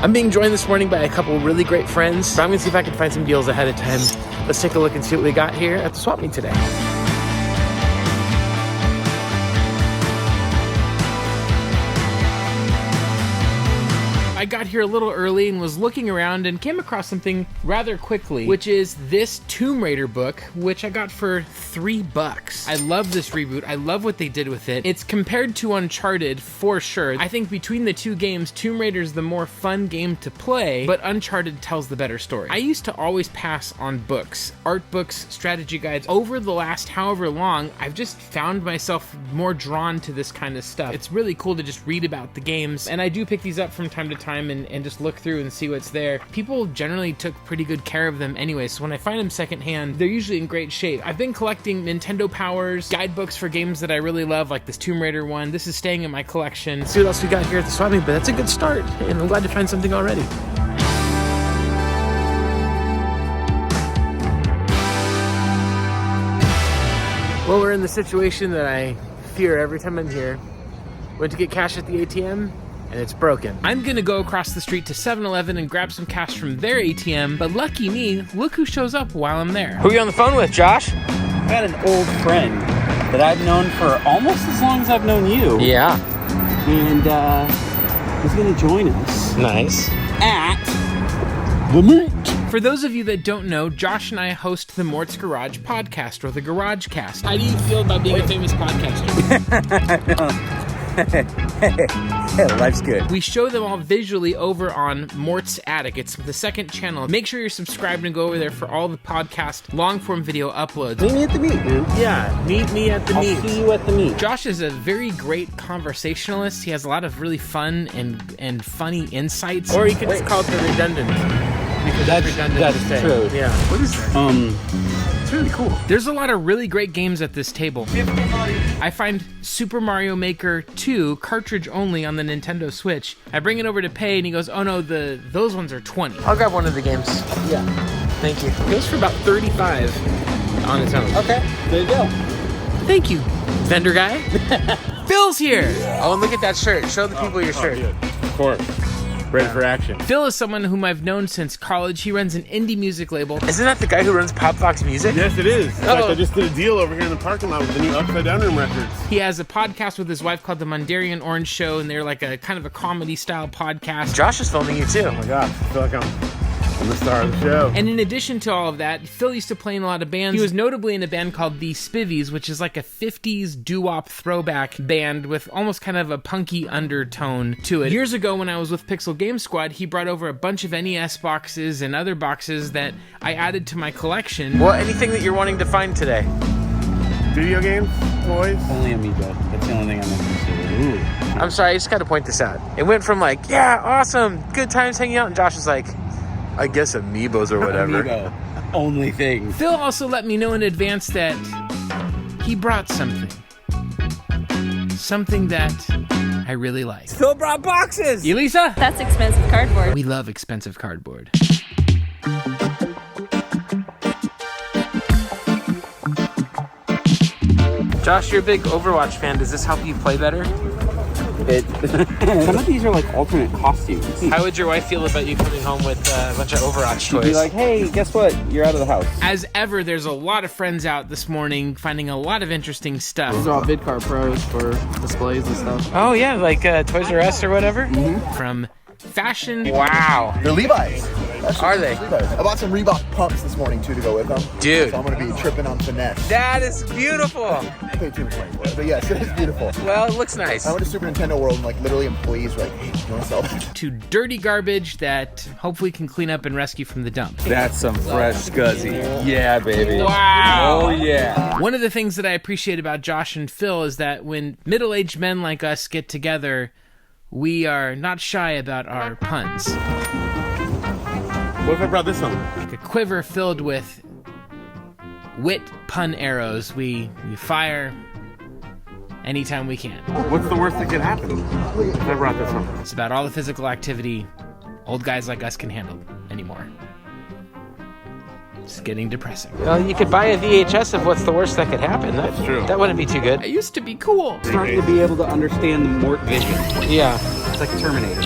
I'm being joined this morning by a couple really great friends, so I'm gonna see if I can find some deals ahead of time. Let's take a look and see what we got here at the swap meet today. I got here a little early and was looking around and came across something rather quickly, which is this Tomb Raider book, which I got for $3. I love this reboot. I love what they did with it. It's compared to Uncharted for sure. I think between the two games, Tomb Raider is the more fun game to play, but Uncharted tells the better story. I used to always pass on books, art books, strategy guides. Over the last however long, I've just found myself more drawn to this kind of stuff. It's really cool to just read about the games, and I do pick these up from time to time and just look through and see what's there. People generally took pretty good care of them anyway, so when I find them secondhand, they're usually in great shape. I've been collecting Nintendo Powers, guidebooks for games that I really love, like this Tomb Raider one. This is staying in my collection. Let's see what else we got here at the swap meet, but that's a good start, and I'm glad to find something already. Well, we're in the situation that I fear every time I'm here. Went to get cash at the ATM, and it's broken. I'm gonna go across the street to 7-Eleven and grab some cash from their ATM, but lucky me, look who shows up while I'm there. Who are you on the phone with, Josh? I got an old friend that I've known for almost as long as I've known you. Yeah. And he's gonna join us. Nice. At the meet. For those of you that don't know, Josh and I host the Mort's Garage podcast, or the Garage Cast. How do you feel about being a famous podcaster? Life's good. We show them all visually over on Mort's Attic. It's the second channel. Make sure you're subscribed and go over there for all the podcast long-form video uploads. Meet me at the meet, man. Yeah, meet me at the meet. I'll see you at the meet. Josh is a very great conversationalist. He has a lot of really fun and funny insights. Or you could just call it the redundant. Because That's redundant to say. true. Yeah. What is that? It's really cool. There's a lot of really great games at this table. I find Super Mario Maker 2 cartridge only on the Nintendo Switch. I bring it over to pay and he goes, oh no, those ones are 20. I'll grab one of the games. Yeah. Thank you. It goes for about 35 on its own. Okay, there you go. Thank you, vendor guy. Phil's here. Oh, and look at that shirt. Show the people your shirt. Of course. Ready for action. Phil is someone whom I've known since college. He runs an indie music label. Isn't that the guy who runs Pop Fox Music? Yes, it is. In fact, I just did a deal over here in the parking lot with the new Upside Down Room records. He has a podcast with his wife called The Mundarian Orange Show, and they're like a kind of a comedy-style podcast. Josh is filming you, too. Oh my gosh, I feel like I'm the star of the show. And in addition to all of that, Phil used to play in a lot of bands. He was notably in a band called The Spivies, which is like a 50s doo-wop throwback band with almost kind of a punky undertone to it. Years ago when I was with Pixel Game Squad, he brought over a bunch of NES boxes and other boxes that I added to my collection. Well, anything that you're wanting to find today? Video games, toys. Only Amiibo. That's the only thing I'm interested in. Ooh. I'm sorry, I just got to point this out. It went from like, yeah, awesome, good times hanging out, and Josh was like, I guess Amiibos or whatever. Amiibo. Only thing. Phil also let me know in advance that he brought something. Something that I really like. Phil brought boxes! Elisa? That's expensive cardboard. We love expensive cardboard. Josh, you're a big Overwatch fan. Does this help you play better? Some of these are like alternate costumes. How would your wife feel about you coming home with a bunch of Overwatch She'd toys? be like, hey, guess what? You're out of the house. As ever, there's a lot of friends out this morning finding a lot of interesting stuff. These are all VidCard Pros for displays and stuff. Oh yeah, like Toys R Us or whatever? Mm-hmm. From fashion. Wow. They're Levi's. Are they? Levi's. I bought some Reebok pumps this morning too to go with them. Dude. So I'm gonna be tripping on finesse. That is beautiful. I paid too much money for it, but yes, it is beautiful. Well, it looks nice. I went to Super Nintendo World and like literally employees were like, hey, do you wanna sell that? To dirty garbage that hopefully can clean up and rescue from the dump. That's some fresh scuzzy. Yeah, baby. Wow. Oh, yeah. One of the things that I appreciate about Josh and Phil is that when middle-aged men like us get together, we are not shy about our puns. What if I brought this on? Like a quiver filled with wit pun arrows. We fire anytime we can. What's the worst that could happen if I brought this on? It's about all the physical activity old guys like us can handle anymore. It's getting depressing. Well, you could buy a VHS of what's the worst that could happen. That's true. That wouldn't be too good. It used to be cool. Starting to be able to understand the Mort vision. Yeah. It's like Terminator.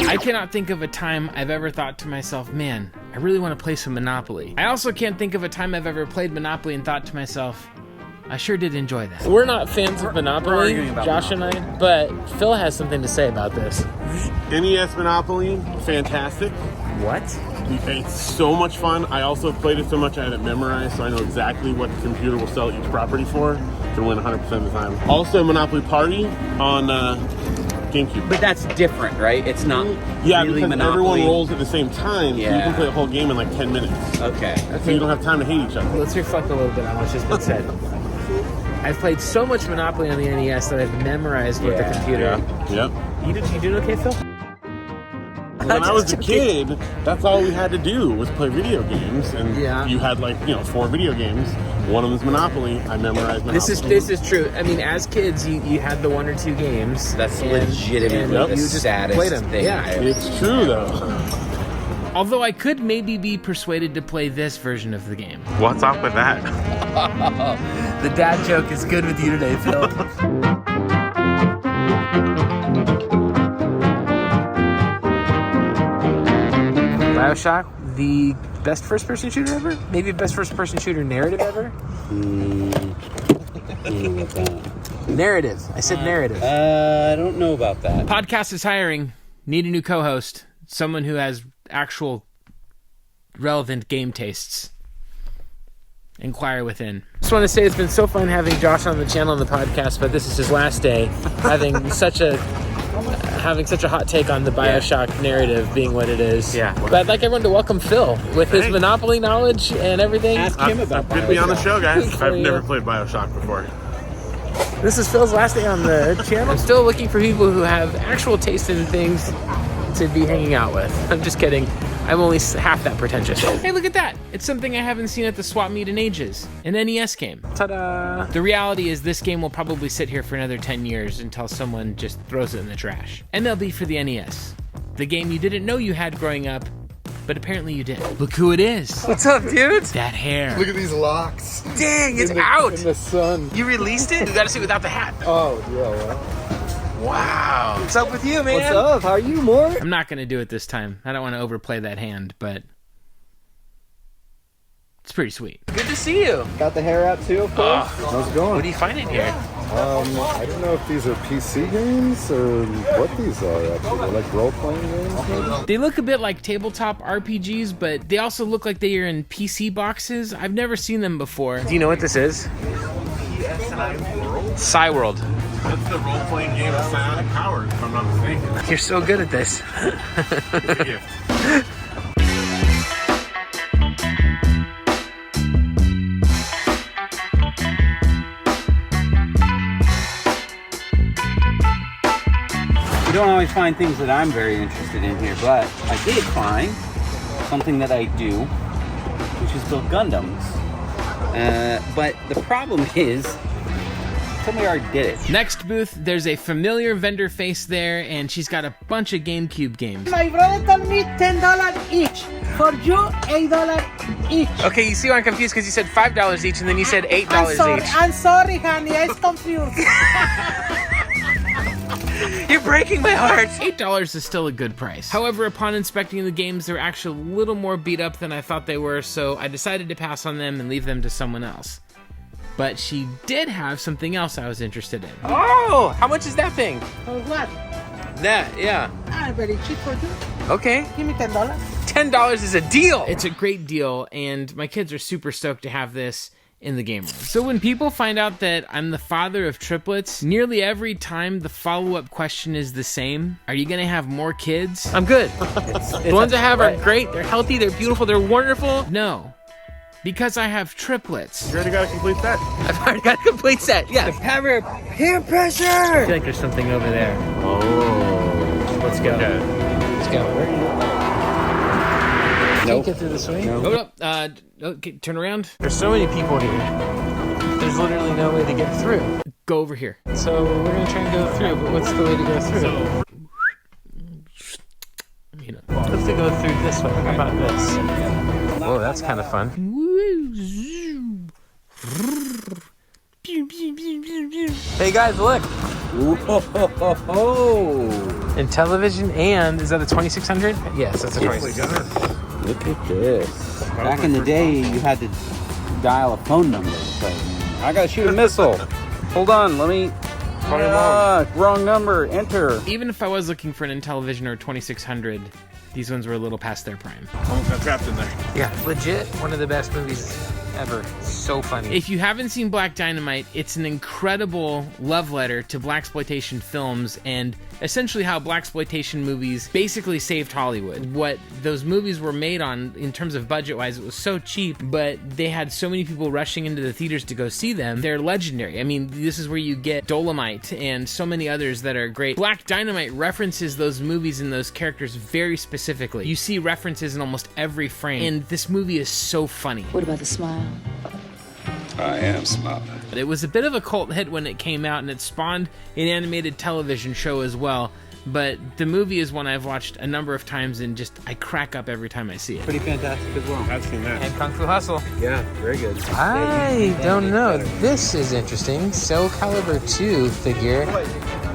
I cannot think of a time I've ever thought to myself, man, I really want to play some Monopoly. I also can't think of a time I've ever played Monopoly and thought to myself, I sure did enjoy that. We're not fans of Monopoly, arguing about Josh Monopoly. and I, but Phil has something to say about this. NES Monopoly, fantastic. What? It's so much fun. I also played it so much I had it memorized, so I know exactly what the computer will sell each property for. Can win 100% of the time. Also, Monopoly Party on GameCube. But that's different, right? It's not Yeah, really because Monopoly. everyone rolls at the same time, so you Yeah. can play the whole game in like 10 minutes. Okay. So you don't have time to hate each other. Let's reflect a little bit on what's just been said. I've played so much Monopoly on the NES that I've memorized with the computer. Yep. You doing okay, Phil? When I was a kid, that's all we had to do was play video games, and Yeah. you had like 4 video games. One of them's Monopoly. I memorized Monopoly. This is true. I mean, as kids, you had the 1 or 2 games. That's and legitimately you the just saddest played 'em. thing. Yeah. It's true though. Although I could maybe be persuaded to play this version of the game. What's up with that? The dad joke is good with you today, Phil. BioShock, the best first-person shooter ever? Maybe best first-person shooter narrative ever? Narrative. I said narrative. I don't know about that. Podcast is hiring. Need a new co-host. Someone who has actual relevant game tastes. Inquire within. Just want to say it's been so fun having Josh on the channel and the podcast, but this is his last day having such a hot take on the BioShock narrative being what it is. Yeah. But I'd like everyone to welcome Phil with his Monopoly knowledge and everything. Ask him about Good to be on the BioShock. show, guys. For I've you. never played BioShock before. This is Phil's last day on the channel. I'm still looking for people who have actual taste in things to be hanging out with. I'm just kidding. I'm only half that pretentious. Hey, look at that. It's something I haven't seen at the swap meet in ages. An NES game. Ta-da. The reality is this game will probably sit here for another 10 years until someone just throws it in the trash. MLB for the NES. The game you didn't know you had growing up, but apparently you did. Look who it is. What's up, dude? That hair. Look at these locks. Dang, it's out. In the sun. You released it? You gotta see without the hat. Oh, yeah. Wow. What's up with you, man? What's up? How are you, Mort? I'm not gonna do it this time. I don't want to overplay that hand, but it's pretty sweet. Good to see you. Got the hair out too, of course. How's it going? What do you find in here? I don't know if these are PC games or what these are actually. They're like role-playing games maybe? They look a bit like tabletop RPGs, but they also look like they are in PC boxes. I've never seen them before. Do you know what this is? Cyworld. That's the role-playing game of Psionic Powers, if I'm not mistaken. You're so good at this. You don't always find things that I'm very interested in here, but I did find something that I do, which is build Gundams. But the problem is, somebody already did it. Next booth, there's a familiar vendor face there, and she's got a bunch of GameCube games. My brother told me $10 each. For you, $8 each. Okay, you see why I'm confused because you said $5 each, and then you said $8 each. I'm sorry, honey. I was confused. You're breaking my heart. $8 is still a good price. However, upon inspecting the games, they're actually a little more beat up than I thought they were, so I decided to pass on them and leave them to someone else. But she did have something else I was interested in. Oh, how much is that thing? For what? That, yeah. Very cheap for you. Okay. Give me $10. $10 is a deal. It's a great deal, and my kids are super stoked to have this in the game room. So when people find out that I'm the father of triplets, nearly every time the follow-up question is the same. Are you gonna have more kids? I'm good. The ones I have are great, they're healthy, they're beautiful, they're wonderful. No, because I have triplets. You already got a complete set. I've already got a complete set, yeah. Power, peer pressure. I feel like there's something over there. Oh. Let's go. Okay. Let's go. Can't get through this way? Hold up. Okay, turn around. There's so many people here. There's literally no way to get through. Go over here. So we're gonna try and go through, but what's the way to go through? You know, let's go through this way. How about this? Whoa, that's kind of fun. Hey guys, look! Whoa! And television, and is that a 2600? Yes, that's a 2600. Look at this. Back in the day, you had to dial a phone number. But I gotta shoot a missile. Hold on, let me. Wrong number. Enter. Even if I was looking for an Intellivision or 2600, these ones were a little past their prime. Almost got trapped in there. Yeah, legit one of the best movies ever. So funny. If you haven't seen Black Dynamite, it's an incredible love letter to blaxploitation films and essentially how blaxploitation movies basically saved Hollywood. What those movies were made on in terms of budget-wise, it was so cheap, but they had so many people rushing into the theaters to go see them. They're legendary. I mean, this is where you get Dolomite and so many others that are great. Black Dynamite references those movies and those characters very specifically. You see references in almost every frame, and this movie is so funny. What about the smile? I am smiling. It was a bit of a cult hit when it came out, and it spawned an animated television show as well. But the movie is one I've watched a number of times, and just I crack up every time I see it. Pretty fantastic as well. I've seen that. And Kung Fu Hustle. Yeah, very good. I don't know. This is interesting. Soul Calibur 2 figure.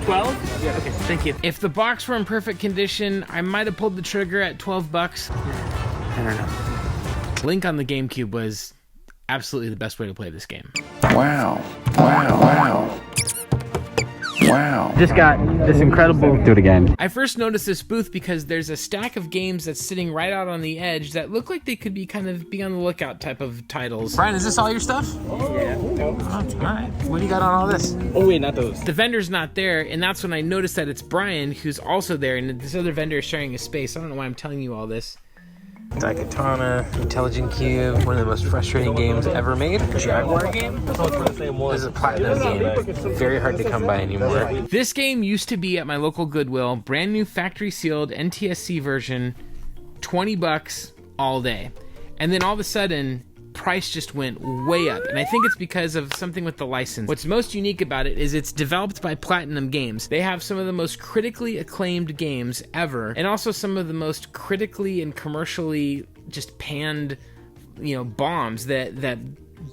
12? Yeah. Okay, thank you. If the box were in perfect condition, I might have pulled the trigger at $12. I don't know. Link on the GameCube was absolutely the best way to play this game. Wow. Wow. Wow. Wow. Just got this incredible... Do it again. I first noticed this booth because there's a stack of games that's sitting right out on the edge that look like they could be kind of be on the lookout type of titles. Brian, is this all your stuff? Yeah. Oh, all right. What do you got on all this? Oh wait, not those. The vendor's not there, and that's when I noticed that it's Brian who's also there, and this other vendor is sharing a space. I don't know why I'm telling you all this. Daikatana, Intelligent Cube, one of the most frustrating games ever made. Jaguar game? This is a platinum game. Very hard to come by anymore. This game used to be at my local Goodwill, brand new factory sealed NTSC version, $20 all day. And then all of a sudden, price just went way up, and I think it's because of something with the license. What's most unique about it is it's developed by Platinum Games. They have some of the most critically acclaimed games ever, and also some of the most critically and commercially just panned, bombs that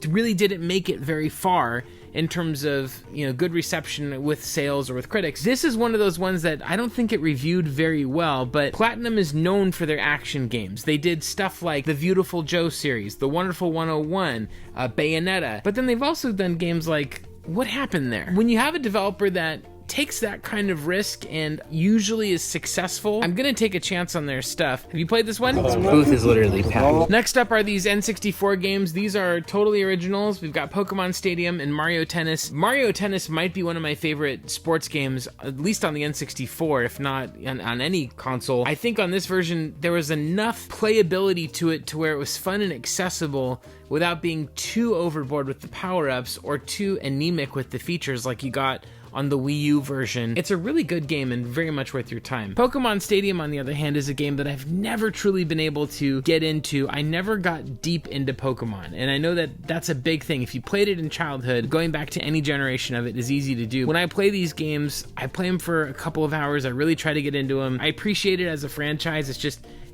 really didn't make it very far in terms of, good reception with sales or with critics. This is one of those ones that I don't think it reviewed very well, but Platinum is known for their action games. They did stuff like the Beautiful Joe series, the Wonderful 101, Bayonetta, but then they've also done games like What Happened There? When you have a developer that takes that kind of risk and usually is successful, I'm gonna take a chance on their stuff. Have you played this one? This booth is literally packed. Next up are these N64 games. These are totally originals. We've got Pokemon Stadium and Mario Tennis. Mario Tennis might be one of my favorite sports games, at least on the N64, if not on any console. I think on this version, there was enough playability to it to where it was fun and accessible without being too overboard with the power-ups or too anemic with the features like you got on the Wii U version. It's a really good game and very much worth your time. Pokemon Stadium, on the other hand, is a game that I've never truly been able to get into. I never got deep into Pokemon, and I know that that's a big thing. If you played it in childhood, going back to any generation of it is easy to do. When I play these games, I play them for a couple of hours. I really try to get into them. I appreciate it as a franchise.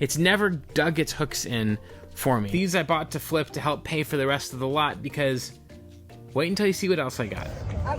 It's never dug its hooks in for me. These I bought to flip to help pay for the rest of the lot because wait until you see what else I got.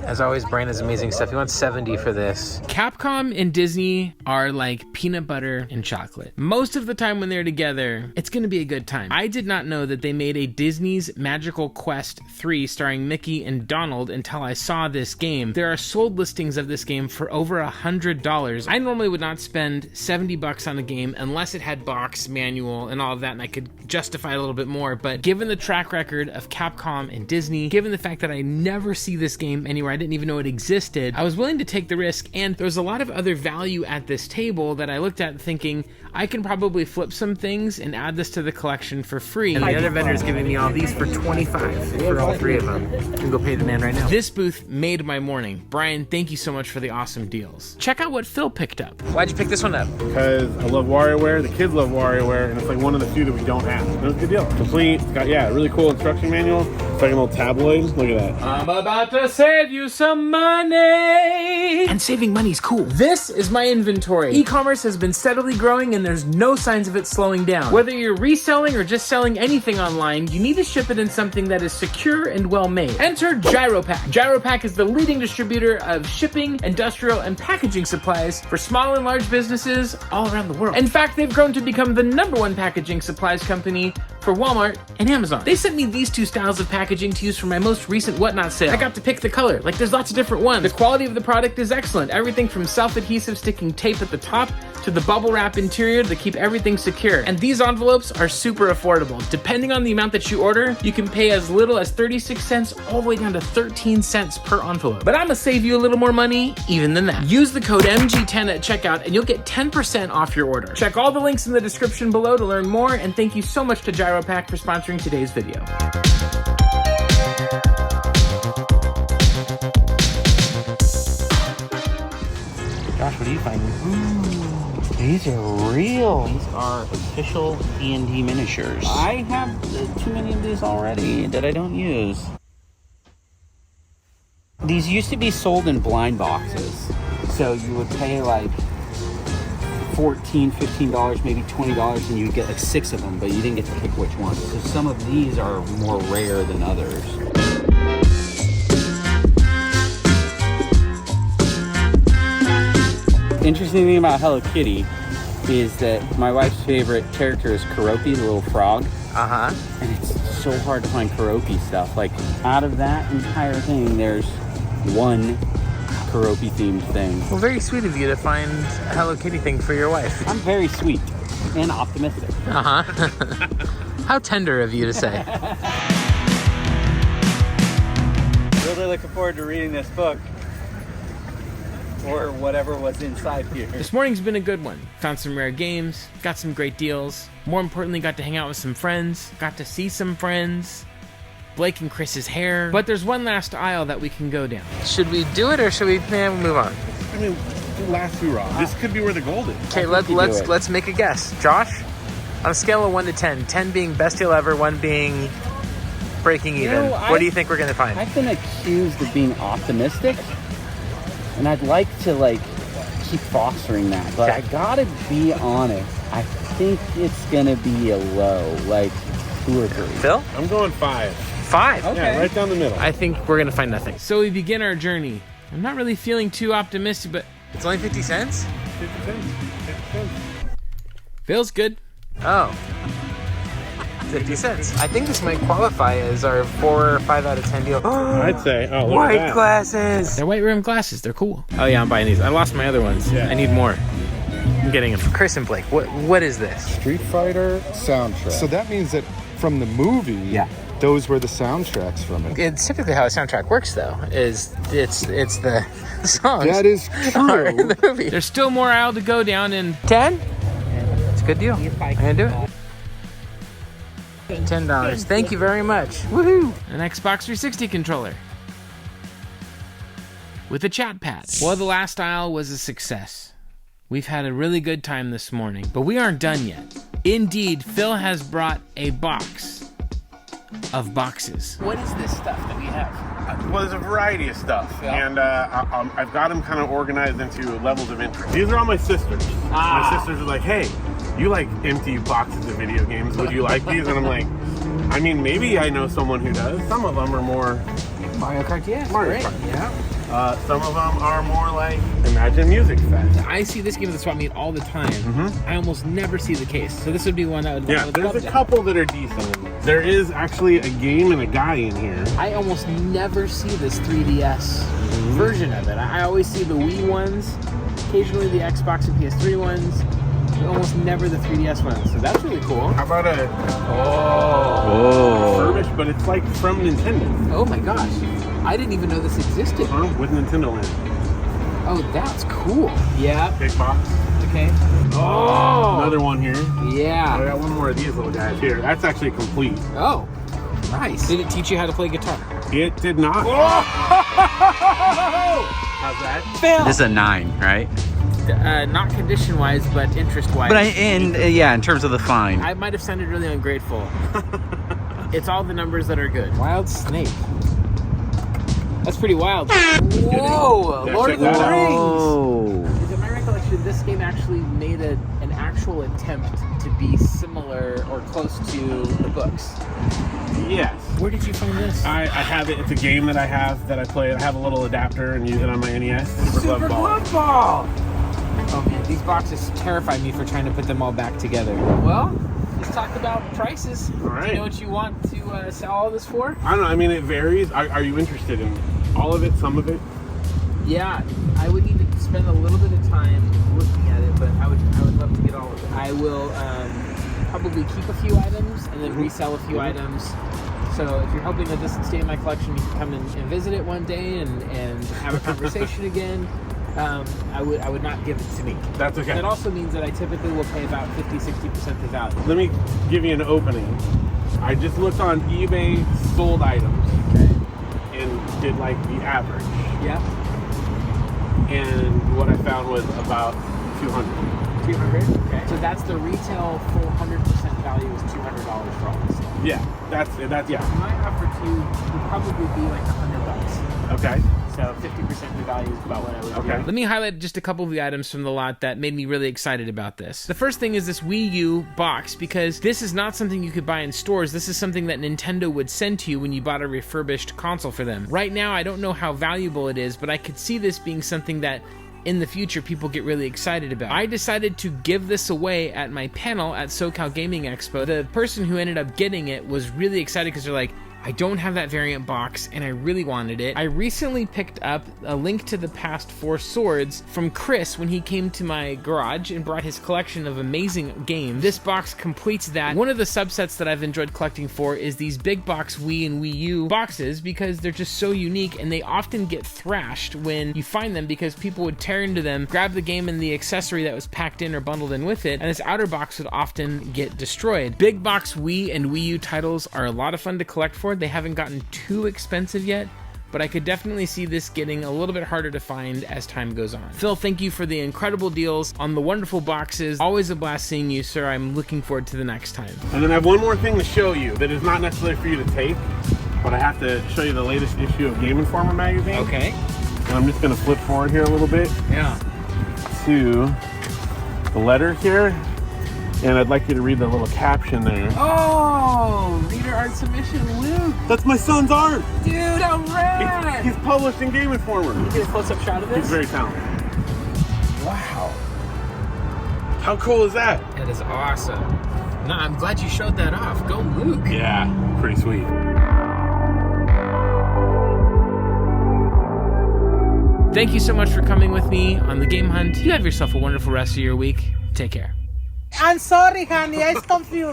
As always, Brian has amazing stuff. He wants 70 for this. Capcom and Disney are like peanut butter and chocolate. Most of the time when they're together, it's gonna be a good time. I did not know that they made a Disney's Magical Quest 3 starring Mickey and Donald until I saw this game. There are sold listings of this game for over $100. I normally would not spend $70 on a game unless it had box, manual, and all of that, and I could justify it a little bit more. But given the track record of Capcom and Disney, given the fact that I never see this game anywhere, I didn't even know it existed, I was willing to take the risk, and there's a lot of other value at this table that I looked at thinking, I can probably flip some things and add this to the collection for free. And the other vendor is giving me all these for $25 for all three of them. You can go pay the man right now. This booth made my morning. Brian, thank you so much for the awesome deals. Check out what Phil picked up. Why'd you pick this one up? Because I love WarioWare, the kids love WarioWare, and it's like one of the few that we don't have. It was a good deal. Complete, it's got, really cool instruction manual. It's like an old tabloid, like at that. I'm about to save you some money. And saving money's cool. This is my inventory. E-commerce has been steadily growing and there's no signs of it slowing down. Whether you're reselling or just selling anything online, you need to ship it in something that is secure and well made. Enter GyroPack. GyroPack is the leading distributor of shipping, industrial, and packaging supplies for small and large businesses all around the world. In fact, they've grown to become the #1 packaging supplies company for Walmart and Amazon. They sent me these 2 styles of packaging to use for my most recent Whatnot sale. I got to pick the color. Like, there's lots of different ones. The quality of the product is excellent. Everything from self-adhesive sticking tape at the top to the bubble wrap interior to keep everything secure. And these envelopes are super affordable. Depending on the amount that you order, you can pay as little as 36 cents all the way down to 13 cents per envelope. But I'm gonna save you a little more money even than that. Use the code MG10 at checkout and you'll get 10% off your order. Check all the links in the description below to learn more, and thank you so much to GyroPack for sponsoring today's video. Josh, what are you finding? These are real. These are official D&D miniatures. I have too many of these already that I don't use. These used to be sold in blind boxes. So you would pay like $14, $15, maybe $20, and you'd get like 6 of them, but you didn't get to pick which ones. So some of these are more rare than others. Interesting thing about Hello Kitty is that my wife's favorite character is Keroppi, the little frog. Uh-huh. And it's so hard to find Keroppi stuff. Like, out of that entire thing, there's one Keroppi themed thing. Well, very sweet of you to find a Hello Kitty thing for your wife. I'm very sweet and optimistic. Uh-huh. How tender of you to say. Really looking forward to reading this book. Or whatever was inside here. This morning's been a good one. Found some rare games, got some great deals. More importantly, got to hang out with some friends, got to see some friends. Blake and Chris's hair. But there's one last aisle that we can go down. Should we do it or should we move on? I mean, the last hurrah. This could be where the gold is. Okay, let's make a guess. Josh, on a scale of 1 to 10, 10 being best deal ever, 1 being breaking even. What do you think we're gonna find? I've been accused of being optimistic, and I'd like to keep fostering that, but I gotta be honest. I think it's gonna be a low, 2 or 3. Phil? I'm going 5. 5? Okay. Yeah, right down the middle. I think we're gonna find nothing. So we begin our journey. I'm not really feeling too optimistic, but it's only 50 cents? 50 cents. 50 cents. Feels good. Oh. 50 cents. I think this might qualify as our 4 or 5 out of 10 deal. I'd say. Oh, look white at that. glasses. They're white rim glasses. They're cool. Oh yeah, I'm buying these. I lost my other ones. Yeah. I need more. I'm getting them. Chris and Blake, what is this? Street Fighter soundtrack. So that means that from the movie, those were the soundtracks from it. It's typically how a soundtrack works, though. Is it's the songs. That is are in true. the movie. There's still more aisle to go down in 10. It's a good deal. I'm gonna do it. $10. Thank you very much. Woohoo! An Xbox 360 controller with a chat pad. Well, the last aisle was a success. We've had a really good time this morning, but we aren't done yet. Indeed, Phil has brought a box of boxes. What is this stuff that we have? Well, there's a variety of stuff, and I've got them kind of organized into levels of interest. These are all my sisters. My sisters are like, hey, you like empty boxes of video games, would you like these? And I'm like, I mean, maybe I know someone who does. Some of them are more Mario Kart, yeah. Mario Kart. Yeah. Some of them are more like Imagine Music Fest. I see this game at the swap meet all the time. I almost never see the case, so this would be one I would. Yeah, there's a couple that are decent. There is actually a game and a guy in here. I almost never see this 3DS version of it. I always see the Wii ones, occasionally the Xbox and PS3 ones, but almost never the 3DS ones. So that's really cool. How about a refurbished, but it's like from Nintendo. Oh my gosh. I didn't even know this existed. With Nintendo Land. Oh, that's cool. Yeah. Big box. Okay. Oh! Another one here. Yeah. I got one more of these little guys here. That's actually complete. Oh, nice. Did it teach you how to play guitar? It did not. How's that? Fail. This is a 9, right? Not condition-wise, but interest-wise. But in terms of the fine. I might have sounded really ungrateful. It's all the numbers that are good. Wild snake. That's pretty wild. Whoa! Yeah, Lord check of the that out. Rings! Oh. In my recollection, this game actually made an actual attempt to be similar or close to the books. Yes. Where did you find this? I have it. It's a game that I have that I play. I have a little adapter and use it on my NES. Super Glove Ball. Oh man, these boxes terrify me for trying to put them all back together. Well, let's talk about prices. All right. Do you know what you want to sell all this for? I don't know. I mean, it varies. Are you interested in all of it, some of it? Yeah, I would need to spend a little bit of time looking at it, but I would love to get all of it. I will probably keep a few items and then resell a few items. So if you're hoping that this will stay in my collection, you can come and visit it one day and have a conversation again. I would not give it to me. That's okay. That also means that I typically will pay about 50-60% the value. Let me give you an opening. I just looked on eBay sold items. Okay. And did like the average. Yeah. And what I found was about 200. 200. Okay. So that's the retail full 100% value is $200 for all this stuff. Yeah, that's yeah. My offer to you would probably be like $100. Okay. So 50% of the value is about what I would Okay. do. Let me highlight just a couple of the items from the lot that made me really excited about this. The first thing is this Wii U box, because this is not something you could buy in stores. This is something that Nintendo would send to you when you bought a refurbished console for them. Right now, I don't know how valuable it is, but I could see this being something that in the future people get really excited about. I decided to give this away at my panel at SoCal Gaming Expo. The person who ended up getting it was really excited because they're like, I don't have that variant box and I really wanted it. I recently picked up A Link to the Past 4 Swords from Chris when he came to my garage and brought his collection of amazing games. This box completes that. One of the subsets that I've enjoyed collecting for is these big box Wii and Wii U boxes because they're just so unique and they often get thrashed when you find them because people would tear into them, grab the game and the accessory that was packed in or bundled in with it, and this outer box would often get destroyed. Big box Wii and Wii U titles are a lot of fun to collect for. They haven't gotten too expensive yet, but I could definitely see this getting a little bit harder to find as time goes on. Phil, thank you for the incredible deals on the wonderful boxes. Always a blast seeing you, sir. I'm looking forward to the next time. And then I have one more thing to show you that is not necessarily for you to take, but I have to show you the latest issue of Game Informer magazine. Okay. And I'm just going to flip forward here a little bit Yeah. to the letter here. And I'd like you to read the little caption there. Oh, reader art submission, Luke. That's my son's art! Dude, how rad! He's published in Game Informer. Get a close-up shot of this. He's very talented. Wow. How cool is that? That is awesome. No, I'm glad you showed that off. Go, Luke. Yeah, pretty sweet. Thank you so much for coming with me on the Game Hunt. You have yourself a wonderful rest of your week. Take care. I'm sorry, honey, I was confused.